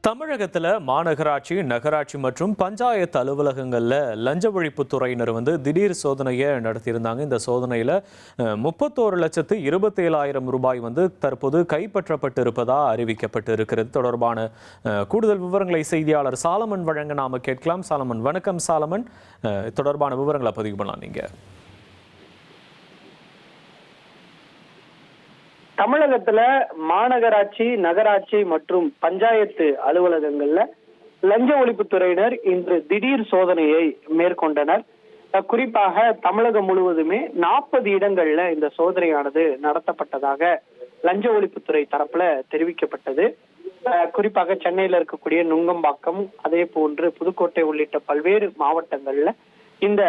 தமிழகத்தில் மாநகராட்சி, நகராட்சி மற்றும் பஞ்சாயத்து அலுவலகங்களில் லஞ்ச ஒழிப்புத்துறையினர் திடீர் சோதனையை நடத்தியிருந்தாங்க. இந்த சோதனையில் 31,27,000 ரூபாய் தற்போது கைப்பற்றப்பட்டு இருப்பதாக அறிவிக்கப்பட்டு இருக்கிறது. தொடர்பான கூடுதல் விவரங்களை செய்தியாளர் சாலமன் வழங்க நாம கேட்கலாம். சாலமன், வணக்கம். சாலமன், தொடர்பான விவரங்களை பதிவு பண்ணலாம் நீங்க. தமிழகத்துல மாநகராட்சி, நகராட்சி மற்றும் பஞ்சாயத்து அலுவலகங்கள்ல லஞ்ச ஒழிப்புத்துறையினர் இன்று திடீர் சோதனையை மேற்கொண்டனர். குறிப்பாக தமிழகம் முழுவதுமே 40 இடங்கள்ல இந்த சோதனையானது நடத்தப்பட்டதாக லஞ்ச ஒழிப்புத்துறை தரப்புல தெரிவிக்கப்பட்டது. குறிப்பாக சென்னையில இருக்கக்கூடிய நுங்கம்பாக்கம், அதே போன்று புதுக்கோட்டை உள்ளிட்ட பல்வேறு மாவட்டங்கள்ல இந்த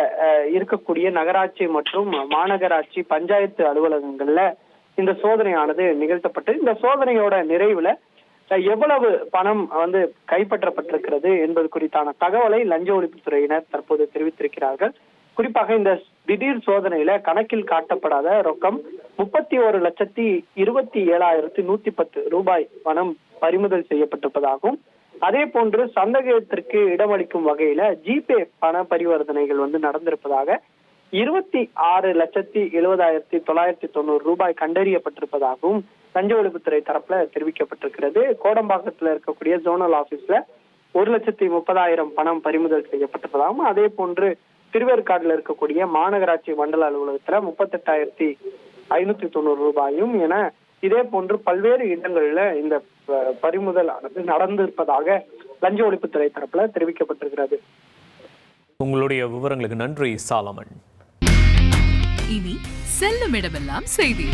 இருக்கக்கூடிய நகராட்சி மற்றும் மாநகராட்சி, பஞ்சாயத்து அலுவலகங்கள்ல இந்த சோதனையானது நிகழ்த்தப்பட்டு, இந்த சோதனையோட நிறைவுல எவ்வளவு பணம் கைப்பற்றப்பட்டிருக்கிறது என்பது குறித்தான தகவலை லஞ்ச ஒழிப்புத்துறையினர் தற்போது தெரிவித்திருக்கிறார்கள். குறிப்பாக இந்த திடீர் சோதனையில கணக்கில் காட்டப்படாத ரொக்கம் 31,27,110 ரூபாய் பணம் பறிமுதல் செய்யப்பட்டிருப்பதாகவும், அதே போன்று சந்தேகத்திற்கு இடமளிக்கும் வகையில ஜிபே பண பரிவர்த்தனைகள் நடந்திருப்பதாக 26,70,990 ரூபாய் கண்டறியப்பட்டிருப்பதாகவும் லஞ்ச ஒழிப்புத்துறை தரப்புல தெரிவிக்கப்பட்டிருக்கிறது. கோடம்பாக்கத்துல இருக்கக்கூடிய ஜோனல் ஆபீஸ்ல 1,30,000 பணம் பறிமுதல் செய்யப்பட்டிருப்பதாகவும், அதே போன்று திருவேற்காடுல இருக்கக்கூடிய மாநகராட்சி மண்டல அலுவலகத்துல 38,590 ரூபாயும் என இதே போன்று பல்வேறு இடங்கள்ல இந்த பறிமுதல் நடந்திருப்பதாக லஞ்ச ஒழிப்புத்துறை தரப்புல தெரிவிக்கப்பட்டிருக்கிறது. உங்களுடைய விவரங்களுக்கு நன்றி சாலமன். இனி செல்லும் இடமெல்லாம் செய்தி.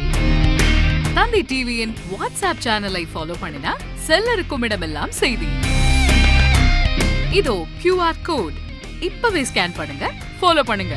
தந்தை டிவியின் வாட்ஸ்அப் சேனலை ஃபாலோ பண்ணினா செல்ல இருக்கும் இடமெல்லாம் செய்தி. இதோ QR கோட், இப்பவே ஸ்கேன் பண்ணுங்க, ஃபாலோ பண்ணுங்க.